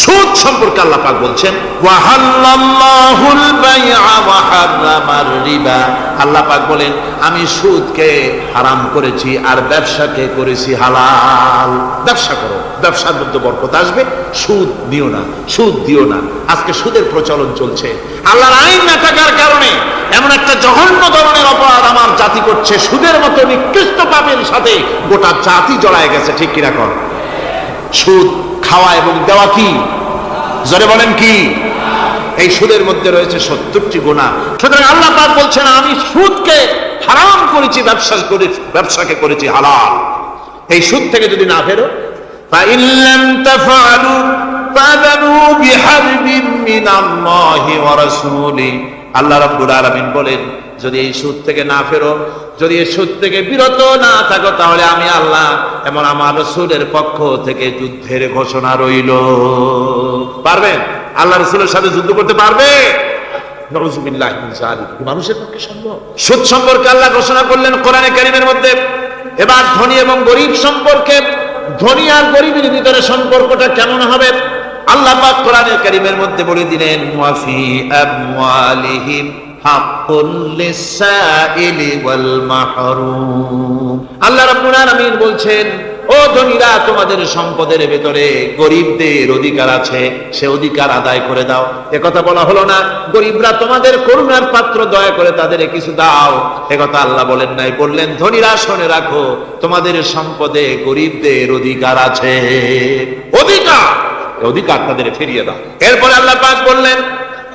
সুদ সম্পর্কে আল্লাহ পাক বলছেন ওয়াহাল্লাল্লাহুল বাইআ ওয়া হারামার রিবা। আল্লাহ পাক বলেন আমি সুদকে হারাম করেছি আর ব্যবসাকে করেছি হালাল। ব্যবসা করো, ব্যবসার মধ্যে বরকত আসবে। সুদ নিও না, সুদ দিও না। আজকে সুদের প্রচলন চলছে। আল্লাহর আইন না থাকার কারণে এমন একটা জঘন্য ধরনের অপরাধ আমার জাতি করছে, সুদের মতো নিকৃষ্ট পাপের সাথে গোটা জাতি জড়ায় গেছে। ঠিক কিনা কর? সুদ খাওয়া এবং দেওয়া কি? জোরে বলেন কি? এই সুদের মধ্যে রয়েছে 70টি গুনাহ। সুতরাং আল্লাহ পাক বলছেন আমি সুদকে হারাম করেছি, ব্যবসাকে করেছি হালাল। এই সুদ থেকে যদি না ফেরো, ফাইন লাম তাফআলু ফাযানু বিহারবিন মিনাল্লাহি ওয়া রাসূলি। আল্লাহ রাব্বুল আলামিন বলেন যদি এই সুদ থেকে না ফেরো, যদি এই সুদ থেকে বিরত না থাকো, তাহলে আমি আল্লাহ এবং আমার রাসূলের পক্ষ থেকে যুদ্ধের ঘোষণা রইল। পারবেন? আল্লাহ রাসূলের সাথে যুদ্ধ করতে পারবে? নাউযুবিল্লাহি মিন যালিক। মানুষের পক্ষে সম্ভব? সুদ সম্পর্কে আল্লাহ ঘোষণা করলেন কোরআনে কারীমের মধ্যে। এবার ধনী এবং গরীব সম্পর্কে, ধনী আর গরীবের ভিতরে সম্পর্কটা কেমন হবে আল্লাহ পাক কোরআনে কারীমের মধ্যে বলে দিলেন ওয়া ফি আমওয়ালিহিম হাক্কুল লিসাইলি ওয়াল মাহরুম। আল্লাহ রাব্বুল আলামিন বলছেন ও ধনীরা, তোমাদের সম্পদের ভেতরে গরীবদের অধিকার আছে, সে অধিকার আদায় করে দাও। একথা বলা হলো না গরীবরা তোমাদের করুণার পাত্র, দয়া করে তাদের কিছু দাও, একথা আল্লাহ বলেন নাই। বললেন ধনীরা শুনে রাখো, তোমাদের সম্পদে গরীবদের অধিকার আছে, অধিকার তাদের ফিরিয়ে দাও। এরপরে আল্লাহ পাক বললেন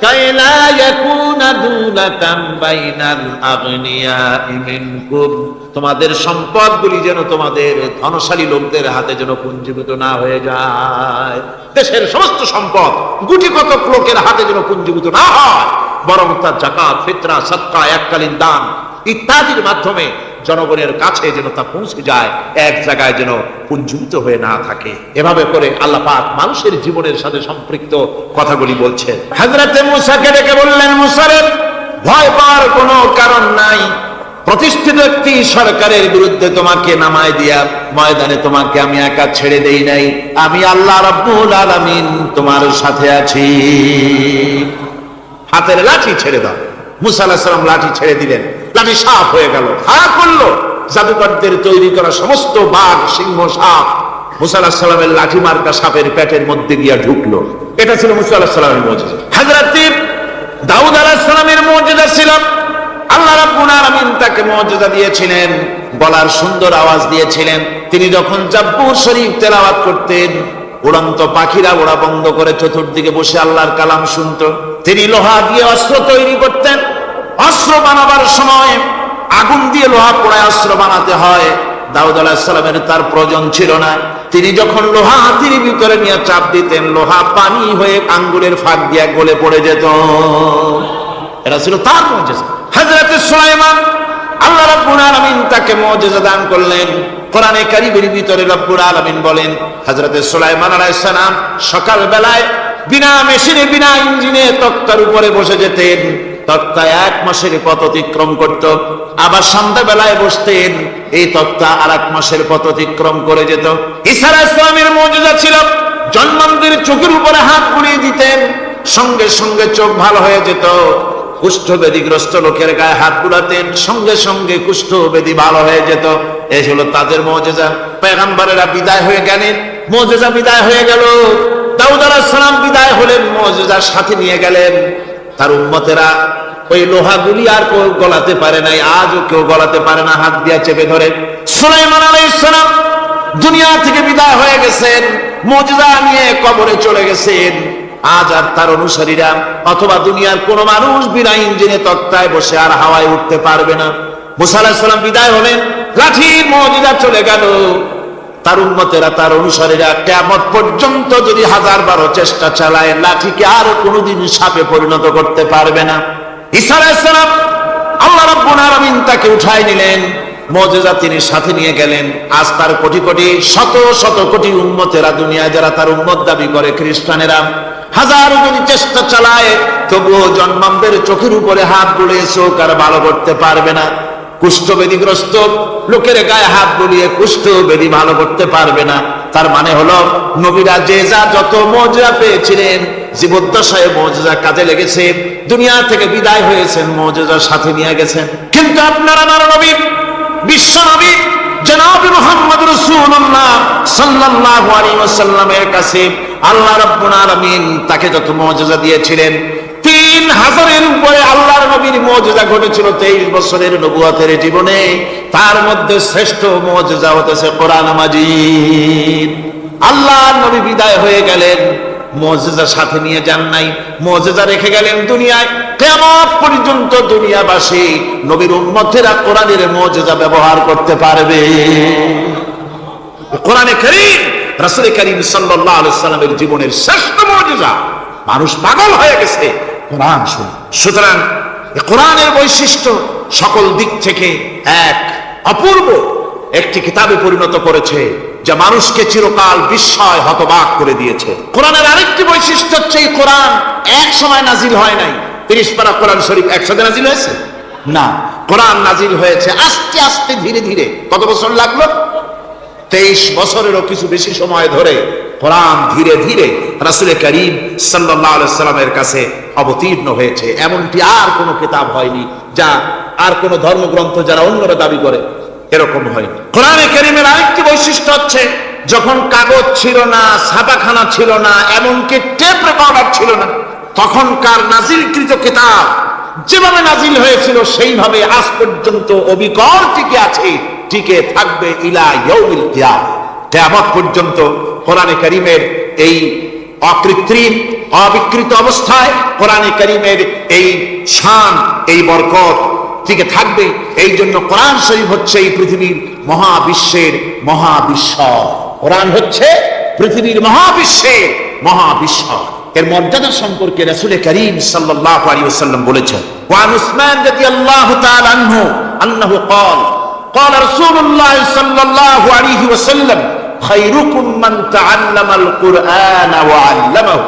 কাইলা ইয়াকুনা দুলাতাম বাইনাল আগনিয়াই মিনকুম, তোমাদের সম্পদগুলি যেন তোমাদের ধনশালী লোকদের হাতে যেন পুঞ্জীভূত না হয়ে যায়। দেশের সমস্ত সম্পদ গুটি কতক লোকের হাতে যেন পুঞ্জীভূত না হয়, বরং তার যাকাত, ফিতরা, সাদকা, এককালীন দান ইত্যাদির মাধ্যমে জনগণের কাছে যেন তা পৌঁছে যায়, এক জায়গায় যেন পুঞ্জীভূত হয়ে না থাকে। এভাবে করে আল্লাহ পাক মানুষের জীবনের সাথে সম্পৃক্ত কথাগুলি বলছেন। হযরতে মূসাকে ডেকে বললেন মূসা রে, ভয় পাওয়ার কোনো কারণ নাই। প্রতিষ্ঠিত একটি সরকারের বিরুদ্ধে তোমাকে নামায় দিয়া ময়দানে তোমাকে আমি একা ছেড়ে দেই নাই। আমি আল্লাহ রাব্বুল আলামিন তোমার সাথে আছি। হাতের লাঠি ছেড়ে দাও। মূসা আলাইহিস সালাম লাঠি ছেড়ে দিলেন, লাঠি সাপ হয়ে গেল। হা করলো জাদুকরদের তৈরি করা সমস্ত বাঘ, সিংহ, সাপ মূসা আলাইহিস সালামের লাঠি মার্কা সাপের পেটের মধ্যে গিয়া ঢুকলো। এটা ছিল মূসা আলাইহিস সালামের মুজিজা। হযরত দাউদ আলাইহিস সালামের মুজিজা ছিল আল্লাহ রাব্বুল আলামিন তাকে মুজিজা দিয়েছিলেন, গলার সুন্দর আওয়াজ দিয়েছিলেন। তিনি যখন জাব্বুর শরীফ তেলাওয়াত করতেন, উড়ন্ত পাখিরা ওড়া বন্ধ করে চতুর্দিকে বসে আল্লাহর কালাম শুনতো। তিনি লোহা দিয়ে অস্ত্র তৈরি করতেন। অস্ত্র বানাবার সময় আগুন দিয়ে লোহা পোড়ায় অস্ত্র বানাতে হয়। দাউদ আলাইহিস সালামের তার প্রয়োজন ছিল না। তিনি যখন লোহা হাতির ভিতরে নিয়ে চাপ দিতেন, লোহা পানি হয়ে আঙ্গুলের ফাঁক দিয়ে গলে পড়ে যেত। এটা ছিল তার মুজিজা। হযরত সুলাইমান, আল্লাহ রাব্বুল আলামিন তাকে মুজিজা দান করলেন। কোরআনে কারীমের ভিতরে রব্বুল আলামিন বলেন হযরত সুলাইমান আলাইহিস সালাম সকাল বেলায় বিনা মেশিনে, বিনা ইঞ্জিনে তক্তার উপরে বসে যেতেন। তক্তা 1 মাসের পথ অতিক্রম করত। আবার সন্ধ্যা বেলায় বসতেন, এই তক্তা আর 1 মাসের পথ অতিক্রম করে যেত। ঈসা আলাইহিস সালামের মুজিজা ছিল জন্মান্ধের চোখের উপরে হাত বুলিয়ে দিতেন, সঙ্গে সঙ্গে চোখ ভালো হয়ে যেত। কুষ্ঠব্যাধিগ্রস্ত লোকের গায়ে হাত বুলাতেন, সঙ্গে সঙ্গে কুষ্ঠব্যাধি ভালো হয়ে যেত। এই হলো তাদের মুজিজা। পয়গম্বরেরা বিদায় হয়ে গেলেন, মুজিজা বিদায় হয়ে গেল। দাউদ আলাইহিস সালাম বিদায় হলেন, মুজিজার সাথে নিয়ে গেলেন। তার উম্মতেরা ওই লোহাগুলি আর কেউ গলাতে পারে নাই, আজও কেউ গলাতে পারে না, হাত দিয়া চেপে ধরে। সুলাইমান আলাইহিস সালাম দুনিয়া থেকে বিদায় হয়ে গেছেন, মুজিজা নিয়ে কবরে চলে গেছেন। আজ আর তার অনুসারীরা অথবা দুনিয়ার কোন মানুষ বিনা ইঞ্জিনে তক্তায় বসে আর হাওয়ায় উঠতে পারবে না। মুসা আলাইহিস সালাম বিদায় হলেন, লাঠির মুজিজা চলে গেল। তার উম্মতেরা, তার অনুসারীরা কিয়ামত পর্যন্ত যদি 1000 চেষ্টা চালায়, লাঠিকে আর কোনোদিন সাপে পরিণত করতে পারবে না। ঈসা আলাইহিস সালাম আল্লাহ রাব্বুল আলামিন তাকে উঠায় নিলেন, মুজিজা তিনি সাথে নিয়ে গেলেন। আজ তার কোটি কোটি, শত শত কোটি উম্মতেরা, দুনিয়ায় যারা তার উম্মত দাবি করে খ্রিস্টানেরা, 1000 যদি চেষ্টা চালায় তবুও জন্মান্ধের চোখের উপরে হাত বুলিয়ে চোখ আর ভালো করতে পারবে না। কুষ্ঠবেদীগ্রস্ত লোকের গায়ে হাত বুলিয়ে কুষ্ঠবেদী ভালো করতে পারবে না। তার মানে হলো নবীরা যে যা যত মুজিজা পেয়েছিলেন, জীবদ্দশায় মুজিজা কাজে লেগেছে, দুনিয়া থেকে বিদায় হয়েছেন মুজিজার সাথে নিয়ে গেছেন। কিন্তু আপনার আমার নবী, বিশ্ব নবী জনাব মুহাম্মদ রাসূলুল্লাহ সাল্লাল্লাহু আলাইহি ওয়াসাল্লামের কাছে আল্লাহ রাব্বুল আলামিন তাকে যত মুজিজা দিয়েছিলেন, 3000-এর উপরে আল্লাহর নবীর মুজিজা ঘটেছিল 23 বছরের নবুয়তের জীবনে। তার মধ্যে শ্রেষ্ঠ মুজিজা হতেছে কোরআন মাজিদ। আল্লাহর নবী বিদায় হয়ে গেলেন, মুজিজা সাথে নিয়ে যান নাই, মুজিজা রেখে গেলেন দুনিয়ায়। কিয়ামত পর্যন্ত দুনিয়াবাসী নবীর উম্মতেরা কোরআনের মুজিজা ব্যবহার করতে পারবে। কোরআনে কারীম রাসূল কারীম সাল্লাল্লাহু আলাইহি ওয়াসাল্লামের জীবনের শ্রেষ্ঠ মুজিজা। মানুষ পাগল হয়ে গেছে কোরআন শুনে। সুতরাং কোরআনের বৈশিষ্ট্য সকল দিক থেকে এক অপূর্ব একটি কিতাবে পরিণত করেছে, যা মানুষকে চিরকাল বিস্ময় হতবাক করে দিয়েছে। কোরআনের আরেকটি বৈশিষ্ট্য হচ্ছে এই কোরআন এক সময় নাজিল হয় নাই। 30 পারা কোরআন শরীফ একসাথে নাজিল হয়েছে না, কোরআন নাজিল হয়েছে আস্তে আস্তে ধীরে ধীরে। কত বছর লাগলো? 23 বছরেরও কিছু বেশি সময় ধরে কোরআন ধীরে ধীরে রাসূল কারীম সাল্লাল্লাহু আলাইহি ওয়াসাল্লামের কাছে অবতীর্ণ হয়েছে। এমনটি আর কোনো কিতাব হয়নি, যা আর কোনো ধর্মগ্রন্থ যারা অন্যরা দাবি করে এরকম হয়নি। কোরআনে কারীমের আরেকটি বৈশিষ্ট্য হচ্ছে, যখন কাগজ ছিল না, ছাপাখানা ছিল না, এমনকি টেপ রেকর্ডার ছিল না, তখনকার নাজিলকৃত কিতাব যেভাবে নাজিল হয়েছিল সেইভাবে আজ পর্যন্ত অবিকল টিকে আছে, টিকে থাকবে ইলা ইয়াউমিল কিয়ামah। কিয়ামত পর্যন্ত কোরআনে কারীমের এই অকৃত্রিম অবিকৃত অবস্থায় কোরআনে কারীমের এই শান, এই বরকত টিকে থাকবে। এই জন্য কোরআন শরীফ হচ্ছে এই পৃথিবীর মহাবিশ্বের মহাবিশ্ব। কোরআন হচ্ছে পৃথিবীর মহাবিশ্বের মহাবিশ্ব। এর মর্যাদা সম্পর্কে রাসূল কারীম সাল্লাল্লাহু আলাইহি ওয়াসাল্লাম বলেছেন, ওয়া উসমান রাদিয়াল্লাহু তাআলা আনহু আন্নাহু ক্বাল ক্বালা রাসূলুল্লাহ সাল্লাল্লাহু আলাইহি ওয়াসাল্লাম খায়রুকুম মান তাআল্লামাল কুরআনা ওয়া আল্লামাহু,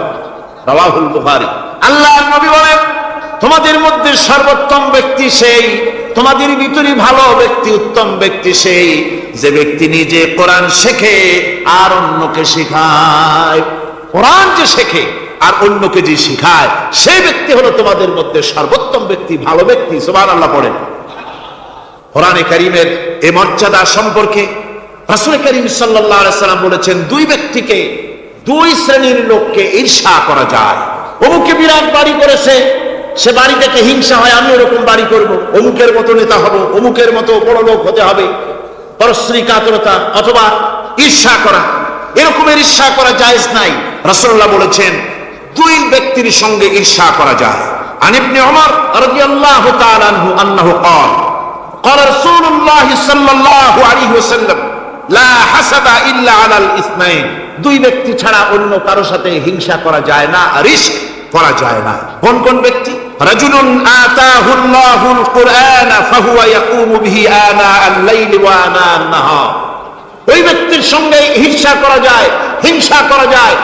রাওয়াহুল বুখারী। আল্লাহর নবী বলেন, তোমাদের মধ্যে সর্বোত্তম ব্যক্তি সেই, তোমাদের ভিতরে ভালো ব্যক্তি, উত্তম ব্যক্তি সেই যে ব্যক্তি নিজে কোরআন শেখে আর অন্যকে শেখায়। কোরআন যে শেখে আর অন্যকে যে শেখায়, সেই ব্যক্তি হলো তোমাদের মধ্যে সর্বোত্তম ব্যক্তি, ভালো ব্যক্তি। সুবহানাল্লাহ পড়েন। কোরআনে কারীমের এই মর্যাদা সম্পর্কে রাসূল কারীম সাল্লাল্লাহু আলাইহি ওয়াসাল্লাম বলেছেন, দুই ব্যক্তিকে, দুই শ্রেণীর লোককে ঈর্ষা করা যায়। অমুকে বিরাট বাড়ি করেছে, সে বাড়ি থেকে হিংসা হয়, আমি এরকম বাড়ি করব, অমুকের মতো নেতা হব, অমুকের মতো বড় লোক হতে হবে। পরশ্রী কাতরতা অথবা ঈর্ষা করা, এরকমের ঈর্ষা করা জায়েজ নাই। রাসূলুল্লাহ বলেছেন, দুই ব্যক্তির সঙ্গে ঈর্ষা করা যায়। আন ইবনে ওমর রাদিয়াল্লাহু তাআলা আনহু আন্নাহু ক্বাল ক্বালা রাসূলুল্লাহ সাল্লাল্লাহু আলাইহি ওয়াসাল্লাম লা হাসাদা ইল্লা আলাল ইসনাইন, দুই ব্যক্তি ছাড়া অন্য কারো সাথে হিংসা করা যায় না, রিশক করা যায় না। কোন কোন ব্যক্তি? রাজুলুন আতাহুল্লাহুল কুরআনা ফাহুয়া ইয়াকুমু বিহি আনা আল-লাইলি ওয়া আনা আন-নাহার, ওই ব্যক্তির সঙ্গে হিংসা করা যায়, হিংসা করা যায়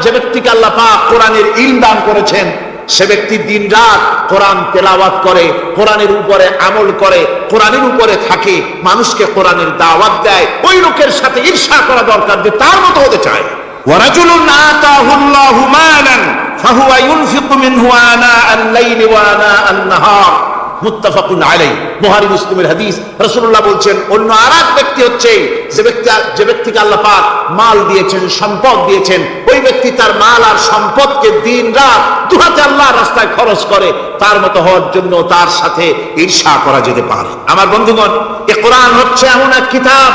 যে ব্যক্তিকে আল্লাহ পাক কোরআনের ইলম দান করেছেন, সে ব্যক্তি দিন রাত কোরআন তেলাওয়াত করে, কোরআনের উপরে আমল করে, কোরআনের উপরে থাকে, মানুষকে কোরআনের দাওয়াত দেয়। ওই লোকের সাথে ঈর্ষা করা দরকার যে তার মতো হতে চায়। ওয়ারাজুলুন আতাহুল্লাহু মালান ফাহুয়া ইউনফিকু মিনহু আনা আল-লাইলি ওয়া আনা আন-নাহার, মুত্তাফাকুন আলাইহি, বুখারী মুসলিমের হাদিস। রাসূলুল্লাহ বলছেন, অন্য আরেক ব্যক্তি হচ্ছে যে ব্যক্তিকে আল্লাহ পাক মাল দিয়েছেন, সম্পদ দিয়েছেন, ওই ব্যক্তি তার মাল আর সম্পদকে দিন রাত দুহাতে আল্লাহর রাস্তায় খরচ করে। তার মতো হওয়ার জন্য তার সাথে ঈর্ষা করা যেতে পারে। আমার বন্ধুগণ, এই কোরআন হচ্ছে এমন এক কিতাব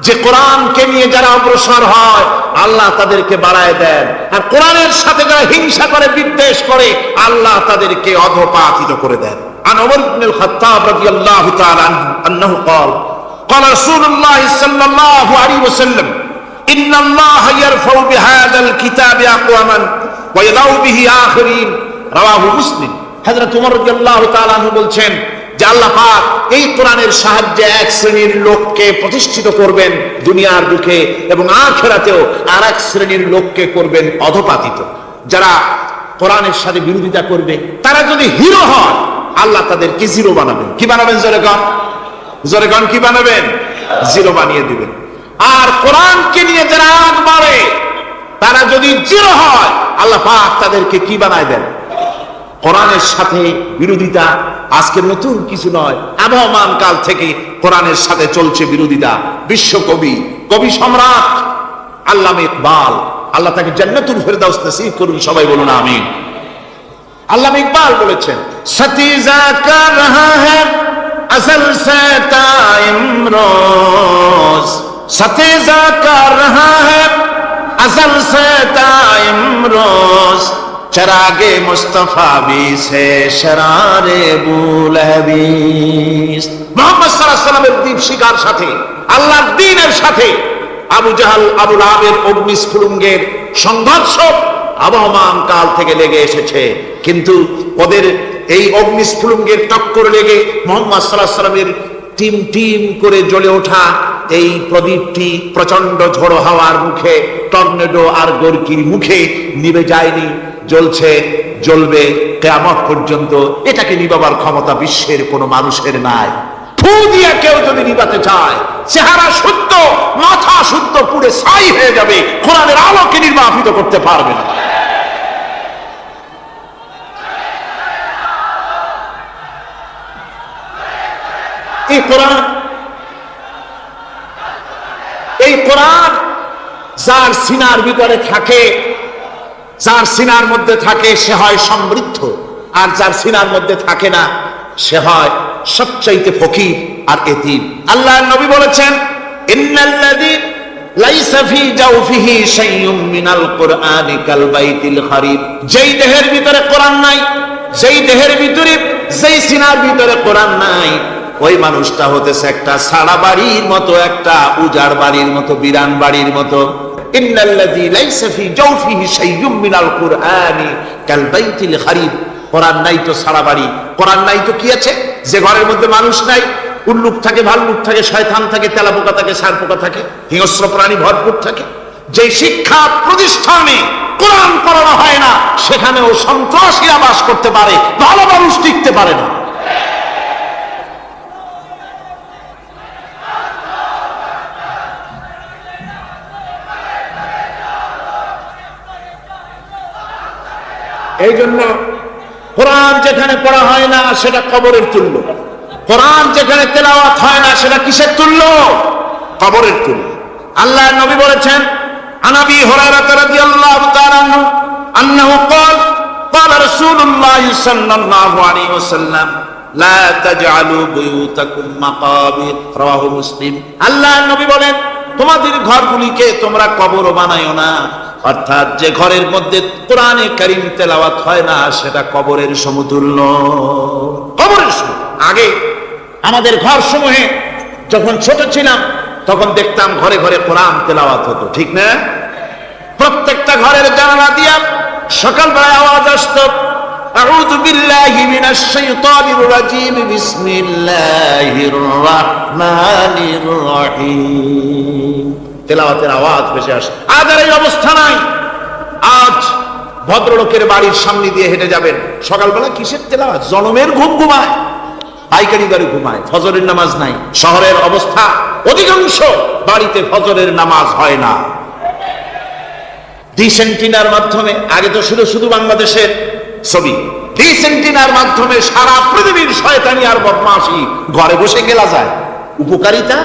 যে কোরআনকে নিয়ে যারা অগ্রসর হয় আল্লাহ তাদেরকে বাড়ায় দেন, আর কোরআনের সাথে যারা হিংসা করে, বিদ্বেষ করে, আল্লাহ তাদেরকে অধঃপাতিত করে দেন। عن عمر بن الخطاب رضي الله تعالى عنه أنه قال قال رسول الله صلى الله عليه وسلم إن الله يرفع بهذا الكتاب أقواما ويضع به آخرين, رواه مسلم। হযরত ওমর রাদিয়াল্লাহু তাআলা আনহু বলছেন যে আল্লাহ পাক এই কোরআনের সাহায্যে এক শ্রেণীর লোককে প্রতিষ্ঠিত করবেন দুনিয়ার বুকে, এবং আখিরাতেও আরেক শ্রেণীর লোককে করবেন অধঃপাতিত। যারা কোরআনের সাথে বিরোধিতা করবে, তারা যদি হিরো হয় আল্লাহ তাদেরকে জিরো বানাবেন। কি বানাবেন? জোরে কন কি বানাবেন? জিরো বানিয়ে দিবেন। আর কোরআনকে নিয়ে যারা আগ বাড়ে তারা যদি জিরো হয়, আল্লাহ পাক তাদেরকে কি বানায় দেন? কোরআনের সাথে বিরোধিতা আজকে নতুন কিছু নয়, আবহমান কাল থেকে কোরআনের সাথে চলছে বিরোধিতা। বিশ্বকবি, কবি সম্রাট আল্লামা ইকবাল, আল্লাহ তাকে জান্নাতুল ফেরদাউস নসিব করুন, সবাই বলুন আমিন। আল্লামা ইকবাল বলেছেন, সতীজা কা রহা হ্যায় আসল সে টাইম রোজ, সতীজা কা রহা হ্যায় আসল সে টাইম রোজ, চরাগে মুস্তাফা বি সে শরারে বুলহবিস। মুহাম্মদ সাল্লাল্লাহু আলাইহি ওয়াসাল্লামের দ্বীপ শিকার সাথে, আল্লাহর দ্বীনের সাথে আবু জাহাল, আবু লাহাবের অগ্নিস্ফুলিঙ্গের সংঘর্ষ আবহমান কাল থেকে লেগে এসেছে। কিন্তু ওদের এই অগ্নিস্ফুলিঙ্গের টক্কর লেগে মুহাম্মদ সাল্লাল্লাহু আলাইহি ওয়াসাল্লামের টিম টিম করে জ্বলে ওঠা এই প্রদীপটি প্রচন্ড ঝড়ো হাওয়ার মুখে, টর্নেডো আর গর্কির মুখে নিভে যায়নি, জ্বলছে, জ্বলবে কিয়ামত পর্যন্ত। এটাকে নিভাবার ক্ষমতা বিশ্বের কোনো মানুষের নাই। ফু দিয়ে কেউ যদি নিভাতে চায়, চেহারা শুদ্ধ, মাথা শুদ্ধ, পুড়ে ছাই হয়ে যাবে, কোরআনের আলোকে নির্বাপিত করতে পারবে না। এই কোরআন যার সিনার ভিতরে থাকে, যার সিনার মধ্যে থাকে সে হয় সমৃদ্ধ, আর যার সিনার মধ্যে থাকে না সে হয় সবচাইতে ফকির আর এতিম। আল্লাহর নবী বলেছেন, ইন্নাল্লাযী লাইসা ফি জাওফিহি শাইউম মিনাল কুরআনি কাল বাইতিল খারিব। যেই দেহের ভিতরে কোরআন নাই, যেই দেহের ভিতরে, যেই সিনার ভিতরে কোরআন নাই, ওই মানুষটা হতেছে একটা সাড়া বাড়ির মতো, একটা উজাড় বাড়ির মতো, বিরান বাড়ির মতো। ইন্নাল্লাযী লাইসা ফি জাওফিহি শাইউম মিনাল কুরআনি কাল বাইতিল খারিব। কোরআন নাই তো সারা বাড়ি, কোরআন নাই তো কি আছে? যে ঘরের মধ্যে মানুষ নাই, উল্লুক থাকে, ভাল্লুক থাকে, শয়তান থাকে, তেলাপোকা থাকে, ষাঁড়পোকা থাকে, হিংস্র প্রাণী ভরপুর থাকে। যে শিক্ষা প্রতিষ্ঠানে কোরআন পড়ানো হয় না, সেখানেও সন্ত্রাসীরা বাস করতে পারে, ভালো মানুষ টিকতে পারে না। এই জন্য কোরআন যেখানে পড়া হয় না সেটা কবরের তুল্য, কোরআন যেখানে তেলাওয়াত হয় না সেটা কিসের তুল্য? কবরের তুল্য। আল্লাহর নবী বলেছেন, আনাবি হুরায়রা রাদিয়াল্লাহু তাআলা আনহু قال قال رسول الله صلى الله عليه وسلم لا تجعلوا بيوتكم مقابر رواه মুসলিম। আল্লাহর নবী বলেন, তোমাদের ঘরগুলিকে তোমরা কবর বানায়ো না। অর্থাৎ যে ঘরের মধ্যে কোরআনে কারীম তেলাওয়াত হয় না সেটা কবরের সমতুল্য। কবরের সমতুল্য। আগে আমাদের ঘর সমূহে যখন ছোট ছিলাম তখন দেখতাম ঘরে ঘরে কোরআন তেলাওয়াত হতো, ঠিক না? প্রত্যেকটা ঘরের জানালা দিয়া সকালবেলায় আওয়াজ আসতো, আউযু বিল্লাহি মিনাশ শাইতানির রাজীম, বিসমিল্লাহির রাহমানির রহিম। তেলাওয়াতের আওয়াজ ভেসে আসে। আজ আর এই অবস্থা নাই। আজ ভদ্রলোকের বাড়ির সামনে দিয়ে হেঁটে যাবেন, সকালবেলা কিসের তেলাওয়াত? জনমের ঘুম ঘুমায়, পাইকারি দরে ঘুমায়, ফজরের নামাজ নাই। শহরের অবস্থা, অধিকাংশ বাড়িতে ফজরের নামাজ হয় না। ডিসেন্টিনার মাধ্যমে, আগে তো শুধু বাংলাদেশের ছবি, ডিসেন্টিনার মাধ্যমে সারা পৃথিবীর শয়তানি আর বদমাশি ঘরে বসে গেলা যায়। উপকারিতা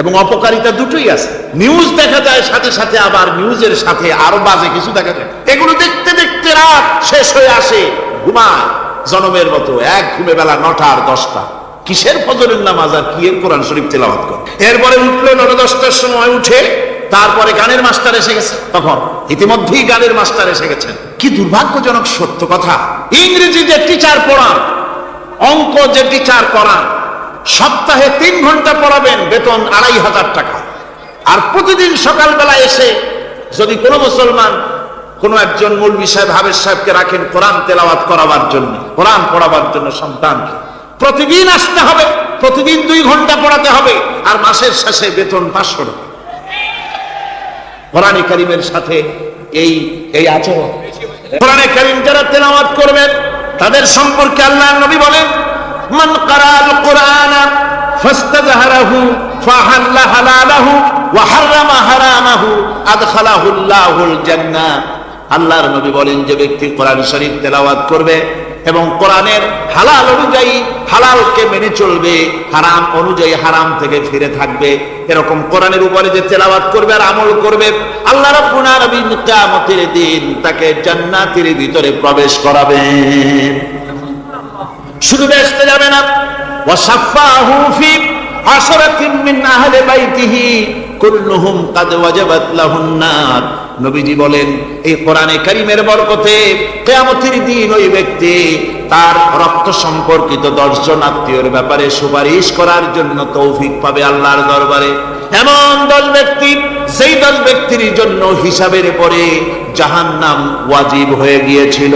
এবং অপকারিতা দুটোই আছে। নিউজ দেখা যায়, সাথে সাথে আবার নিউজের সাথে আরো বাজে কিছু দেখা যায়। এগুলো দেখতে দেখতে রাত শেষ হয়ে আসে, ঘুমায় জনমের মতো, এক ঘুমে বেলা 9টা আর 10টা। কিসের ফজরের নামাজ আর কি এর কোরআন শরীফ তেলাওয়াত করে। এরপরে উঠলো 9-10টার সময়, উঠে তারপরে গানের মাস্টার এসে গেছে। তখন ইতিমধ্যেই গানের মাস্টার এসে গেছেন। কি দুর্ভাগ্যজনক সত্য কথা, ইংরেজি যে টিচার পড়ান, অঙ্ক যে টিচার পড়ান, সপ্তাহে 3 ঘন্টা পড়াবেন, বেতন 2500 টাকা। আর প্রতিদিন সকালবেলা এসে যদি কোনো মুসলমান কোনো একজন মৌলভী সাহেব, হাফেজ সাহেবকে রাখেন কোরআন তেলাওয়াত করাবার জন্য, কোরআন পড়াবার জন্য সন্তানকে, প্রতিদিন আসতে হবে, প্রতিদিন 2 ঘন্টা পড়াতে হবে, আর মাসের শেষে বেতন 500 টাকা। কোরআনে কারীমের সাথে এই আচরণ। কোরআনে কারীম যারা তেলাওয়াত করবেন তাদের সম্পর্কে আল্লাহর নবী বলেন, মান কারাল কুরআনা ফাস্তাযহারাহু ফাহাল্লা হালালাহু ওয়া হারামা হারামাহু আদখালাহুল্লাহুল জান্নাহ। আল্লাহর নবী বলেন, যে ব্যক্তি কোরআন শরীফ তেলাওয়াত করবে এবং কোরআনের হালাল অনুযায়ী হালালকে মেনে চলবে, হারাম অনুযায়ী হারাম থেকে ফিরে থাকবে, এরকম কোরআনের উপরে যে তেলাওয়াত করবে আর আমল করবে, আল্লাহ রাব্বুল আলামিন কিয়ামতের দিন তাকে জান্নাতের ভিতরে প্রবেশ করাবেন। শুধু বেহেশতে যাবে না, ওয়া শাফাহু ফি আশরাতিন মিন আহলি বাইতিহি কুল্লুহুম কাদ ওয়াজাবাত লাহুন নার। নবীজি বলেন, এই কোরআনে কারীমের বরকতে কিয়ামতের দিন ওই ব্যক্তি তার রক্ত সম্পর্কিত 10 জন আত্মীয়র ব্যাপারে সুপারিশ করার জন্য তৌফিক পাবে আল্লাহর দরবারে। এমন 10 ব্যক্তি, সেই 10 ব্যক্তির জন্য হিসাবের পরে জাহান্নাম ওয়াজিব হয়ে গিয়েছিল,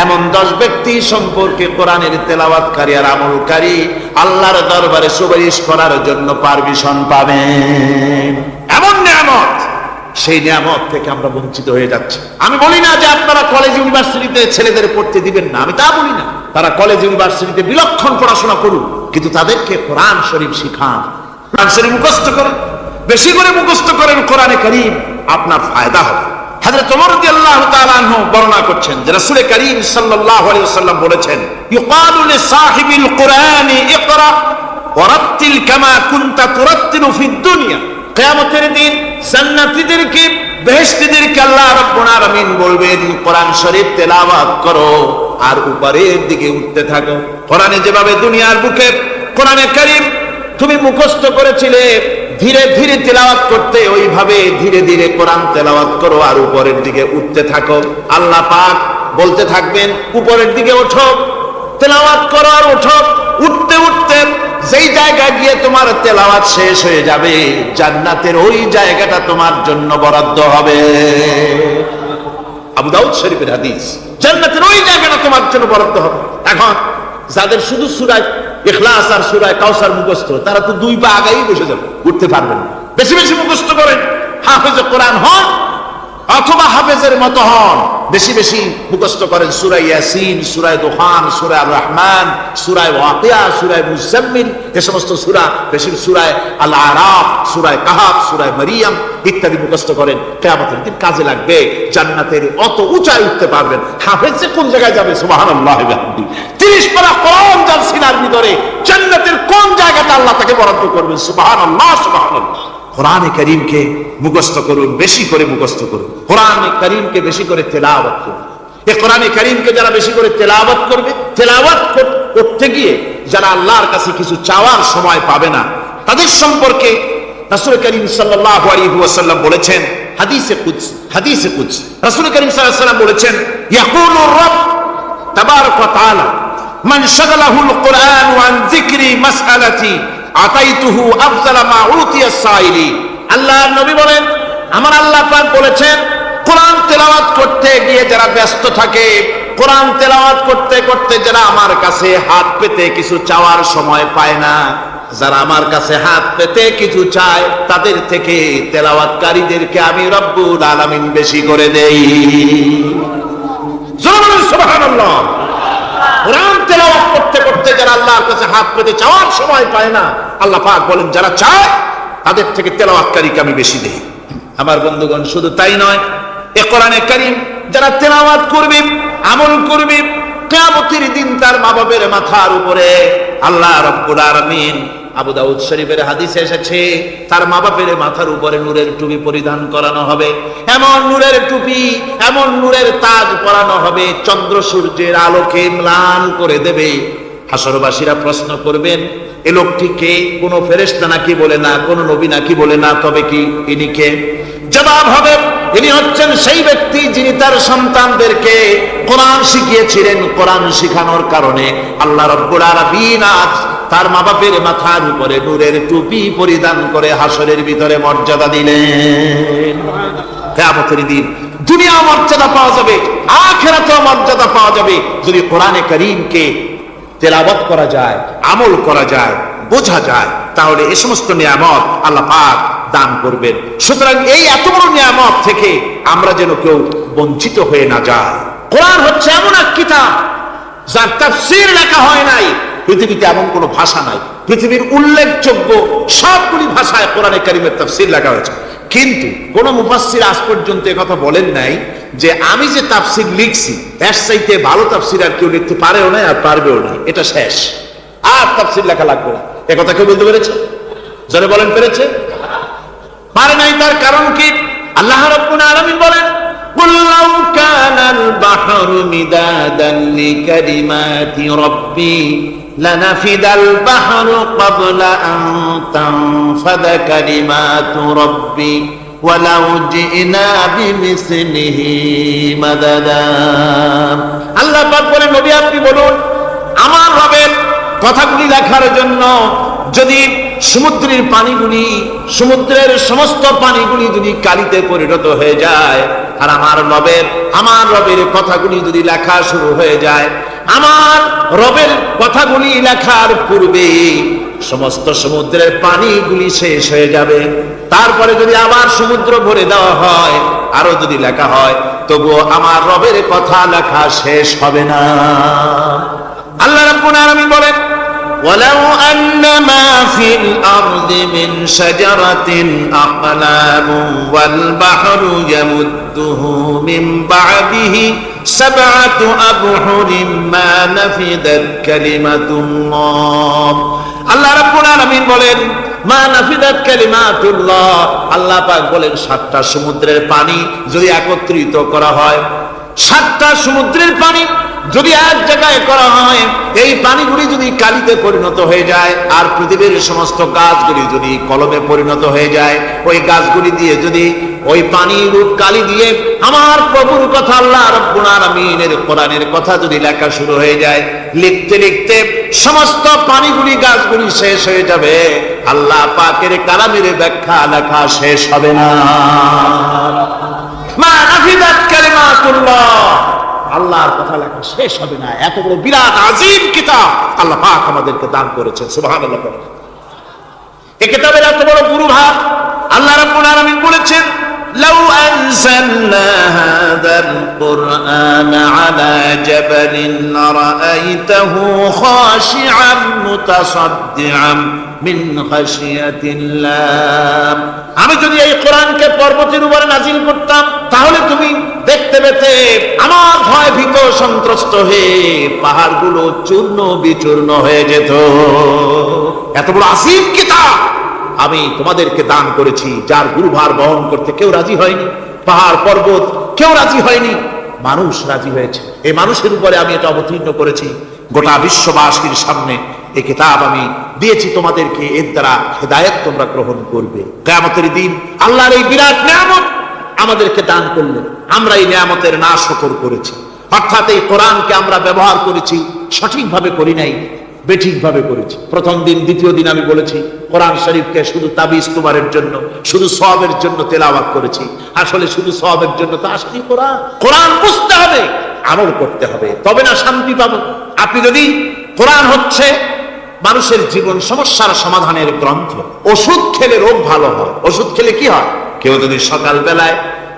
এমন 10 ব্যক্তি সম্পর্কে কোরআনের তেলাওয়াতকারী আর আমলকারী আল্লাহর দরবারে সুপারিশ করার জন্য পারমিশন পাবেন। এমন নিয়ামত, সেই নিয়ামত থেকে আমরা বঞ্চিত হয়ে যাচ্ছি। আমি বলি না যে আপনারা কলেজ ইউনিভার্সিটিতে ছেলেদের পড়তে দিবেন না, আমি তা বলি না। তারা কলেজ ইউনিভার্সিটিতে বিলক্ষণ পড়াশোনা করুন, কিন্তু তাদেরকে কোরআন শরীফ শিখান, কোরআন শরীফ মুখস্থ করেন, বেশি করে মুখস্থ করেন কোরআনে কারীম, আপনার ফায়দা হবে। হযরত ওমর রাদিয়াল্লাহু তাআলা আনহু বর্ণনা করছেন যে রাসূল কারীম সাল্লাল্লাহু আলাইহি ওয়াসাল্লাম বলেছেন, ইউকালু লিসাহিবিল কুরআনি ইকরা ওয়ারাত্তিল কামা কুনতা তুরাত্তিলু ফিদ দুনিয়া। কিয়ামতের দিন জান্নাতীদেরকে, বেহেশতীদেরকে আল্লাহ রাব্বুল আলামিন বলবেন, কোরআন শরীফ তেলাওয়াত করো আর উপরের দিকে উঠতে থাকো। কোরআনে যেভাবে দুনিয়ার বুকে কোরআনে কারীম তুমি মুখস্থ করেছিলে, ধীরে ধীরে তেলাওয়াত করতে, ওইভাবে ধীরে ধীরে কোরআন তেলাওয়াত করো আর উপরের দিকে উঠতে থাকো। আল্লাহ পাক বলতে থাকবেন, উপরের দিকে ওঠো, তেলাওয়াত করো আর ওঠো। উঠতে উঠতে যেই জায়গা গিয়ে তোমার তেলাওয়াত শেষ হয়ে যাবে, জান্নাতের ওই জায়গাটা তোমার জন্য বরাদ্দ হবে। আবু দাউদ শরীফের হাদিস, জান্নাতের ওই জায়গাটা তোমার জন্য বরাদ্দ হবে। এখন যাদের শুধু সূরা ইখলাস আর সূরা কাউসার মুখস্থ, তারা তো 2 পা আগাই বসে যাবে, উঠতে পারবেন না। বেশি বেশি মুখস্থ করেন, হাফেজে কোরআন হন অথবা হাফেজের মতো হন। বেশি বেশি মুখস্থ করেন সূরা ইয়াসিন, সূরা দুখান, সূরা আর রহমান, সূরা ওয়াকিয়া, সূরা মুজাম্মিল, এই সমস্ত সূরা, বেশি সূরা আল আরাফ, সূরা কাহাফ, সূরা মারিয়াম ইত্যাদি মুখস্থ করেন। কিয়ামতের দিন কাজে লাগবে, জান্নাতের অত উঁচায় উঠতে পারবেন। হাফেজে কোন জায়গায় যাবে? সুবহানাল্লাহ ওয়া বিহামদিহি। 30 পারা কোরআন যার সিনার ভিতরে, জান্নাতের কোন জায়গাটা আল্লাহ তাকে বরাদ্দ করবেন? সুবহানাল্লাহ, সুবহানাল্লাহ। কোরআনে কারীমকে মুখস্থ করুন, বেশি করে মুখস্থ করুন। কোরআনে কারীমকে বেশি করে তেলাওয়াত করুন। এই কোরআনে কারীমকে যারা বেশি করে তেলাওয়াত করবে, তেলাওয়াত করতে গিয়ে যারা আল্লাহর কাছে কিছু চাওয়ার সময় পাবে না, তাদের সম্পর্কে রাসূল কারীম সাল্লাল্লাহু আলাইহি ওয়াসাল্লাম বলেছেন, হাদিসে কুদসি রাসূল কারীম সাল্লাল্লাহু আলাইহি ওয়াসাল্লাম বলেছেন, ইয়াকুলু রাব্ব তাবারাক ওয়া তাআলা মান শাগালাহুল কুরআন আন যিকরি মাসআলাতি আতাইতুহু আফজালা মা উতিয়া সাইলি। আল্লাহর নবী বলেন, আমার আল্লাহ পাক বলেছেন, কোরআন তেলাওয়াত করতে গিয়ে যারা ব্যস্ত থাকে, কোরআন তেলাওয়াত করতে করতে যারা আমার কাছে হাত পেতে কিছু চাওয়ার সময় পায় না, যারা আমার কাছে হাত পেতে কিছু চায়, তাদের থেকে তেলাওয়াতকারীদেরকে আমি রব্বুল আলামিন বেশি করে দেই। সুবহানাল্লাহ। কোরআন তেলাওয়াত করতে করতে যারা আল্লাহর কাছে হাত পেতে চাওয়ার সময় পায় না, আল্লাহ পাক বলেন যারা চায় তাদের থেকে তেলাওয়াতকারীকে আমি বেশি দেই। আমার বন্ধুগণ, শুধু তাই নয়, এই কোরআনে কারীম যারা তেলাওয়াত করবে, আমল করবে, কিয়ামতের দিন তার মা বাবার মাথার উপরে আল্লাহ রাব্বুল আলামিন, আবু দাউদ শরীফের হাদিসে এসেছে, তার মা বাপের মাথার উপরে নূরের টুপি পরিধান করানো হবে। এমন নূরের টুপি, এমন নূরের তাজ পরানো হবে, চন্দ্র সূর্যের আলোকে ম্লান করে দেবে। হাসরবাসীরা প্রশ্ন করবেন, এ লোকটি কে? কোন ফেরেশতা নাকি বলে না, কোন নবী নাকি বলে না, তবে কি ইনি কে? জবাব হবে, ইনি হচ্ছেন সেই ব্যক্তি যিনি তার সন্তানদেরকে কোরআন শিখিয়েছিলেন। কোরআন শিখানোর কারণে আল্লাহ রাব্বুল আলামিন তার মা বাপের মাথার উপরে নূরের টুপি পরিধান করে হাসরের ভিতরে মর্যাদা দিলেন। কিয়ামতের দিন দুনিয়া মর্যাদা পাওয়া যাবে, আখিরাতেও মর্যাদা পাওয়া যাবে যদি কোরআনে কারীমকে তেলাওয়াত করা যায়, আমল করা যায়, বোঝা যায়, তাহলে এই সমস্ত নিয়ামত আল্লাহ পাক দান করবেন। সুতরাং এই এত বড় নিয়ামত থেকে আমরা যেন কেউ বঞ্চিত হয়ে না যায়। কোরআন হচ্ছে এমন এক কিতাব যার তাফসীর লেখা হয় নাই। পৃথিবীতে এমন কোন ভাষা নাই, পৃথিবীর উল্লেখযোগ্য সবগুলি ভাষায় কোরআনে কারীমের তাফসীর লেখা হয়েছে, কিন্তু কোন মুফাসসির আজ পর্যন্ত কথা বলেন নাই যে আমি যে তাফসীর লিখছি এর চাইতে ভালো তাফসীর আর কেউ লিখতে পারেও না আর পারবেও না, এটা শেষ, আর তাফসীর লেখা লাগবে না। একথা কেউ বলতে পেরেছে? যারা বলেন পেরেছে? পারে নাই। তার কারণ কি? আল্লাহ রাব্বুল আলামিন বলেন, قُلْ لَوْ كَانَ الْبَحْرُ مِدَادًا لِكَلِمَاتِ رَبِّي لَنَفِدَ الْبَحْرُ قَبْلَ أَن تَنفَدَ كَلِمَاتُ رَبِّي وَلَوْ جِئْنَا بِمِثْلِهِ مَدَدًا। আল্লাহ পাক বলেন, নবী আপনি বলুন, আমার রবের কথাগুলি লেখার জন্য যদি সমুদ্রের পানিগুলি, সমুদ্রের সমস্ত পানিগুলি যদি কালিতে পরিণত হয়ে যায়, আর আমার রবের কথাগুলি যদি লেখা শুরু হয়ে যায়, আমার রবের কথাগুলি লেখার পূর্বে সমস্ত সমুদ্রের পানিগুলি শেষ হয়ে যাবে, তারপরে যদি আবার সমুদ্র ভরে দেওয়া হয়, আরো যদি লেখা হয়, তবুও আমার রবের কথা লেখা শেষ হবে না। আল্লাহ রাব্বুল আলামিন বলেন, وَلَوْ أَنَّ مَا فِي الْأَرْضِ مِنْ شَجَرَةٍ أَقْلَامٌ وَالْبَحْرُ يَمُدُّهُ مِنْ بَعْدِهِ سَبْعَةُ أَبْحُرٍ مَا نَفِدَتْ كَلِمَةُ اللَّهِ। আল্লাহ রাব্বুল আলামিন বলেন, মা নাফিদাত কালিমাতুল্লাহ। আল্লাহ পাক বলেন, 7টা সমুদ্রের পানি যদি একত্রিত করা হয়, 7টা সমুদ্রের পানি যদি এক জায়গায় করা হয়, এই পানিগুলি যদি কালিতে পরিণত হয়ে যায়, আর পৃথিবীর সমস্ত গাছগুলি যদি কলমে পরিণত হয়ে যায়, ওই গাছগুলি দিয়ে যদি ওই পানির রূপ কালি দিয়ে আমার প্রভুর কথা, আল্লাহ রাব্বুল আলামিনের কোরআনের কথা যদি লেখা শুরু হয়ে যায়, লিখতে লিখতে সমস্ত পানিগুলি, গাছগুলি শেষ হয়ে যাবে, আল্লাহ পাকের কালামের ব্যাখ্যা লেখা শেষ হবে না। মা নাফিদাত কালিমাতুল্লাহ, আল্লাহর কথা লেখা শেষ হবে না। এত বড় বিরাট আযীম কিতাব আল্লাহ পাক আমাদেরকে দান করেছেন, সুবহানাল্লাহ। এই কিতাবের এত বড় গুরুভার আল্লাহ রাব্বুল আলামিন বলেছেন, লাউ আনজালনা হাযাল কুরআন আলা জাবালিন লারাআইতাহু খাশিআন মুতাসাদ্দিআন মিন খাশিয়াতিল্লাহ। আমি যদি এই কোরআনকে পর্বতের উপরে নাজিল করতাম, তাহলে তুমি দেখতে পেতে আমার ভয় ভীত সন্ত্রস্ত হয়ে পাহাড়গুলো চূর্ণ বিচূর্ণ হয়ে যেত। এত বড় আযীম কিতাব আমি তোমাদেরকে দান করেছি, যার গুরুভার বহন করতে কেউ রাজি হয়নি, পাহাড় পর্বত কেউ রাজি হয়নি, মানুষ রাজি হয়েছে। এই মানুষের উপরে আমি এটা অবতীর্ণ করেছি, গোটা বিশ্ববাসীর সামনে এই কিতাব আমি দিয়েছি তোমাদেরকে, এর দ্বারা হেদায়েত তোমরা গ্রহণ করবে। কিয়ামতের দিন আল্লাহর এই বিরাট নিয়ামত আমাদেরকে দান করলেন, আমরা এই নিয়ামতের নাশকর করেছি, অর্থাৎ এই কোরআনকে আমরা ব্যবহার করেছি সঠিকভাবে করি নাই, বেঠিকভাবে করেছি। প্রথম দিন, দ্বিতীয় দিন আমি বলেছি কোরআন শরীফকে শুধু তাবিজ তোমারের জন্য, শুধু সওয়াবের জন্য তেলাওয়াত করেছি। আসলে শুধু সওয়াবের জন্য তো আসলে কোরআন বুঝতে হবে, আমল করতে হবে, তবে না শান্তি পাবো। আপনি যদি কোরআন হচ্ছে মানুষের জীবন সমস্যার সমাধানের গ্রন্থ, ওষুধ খেলে রোগ ভালো হয়। ওষুধ খেলে কি হয়? কেউ যদি সকাল বেলায়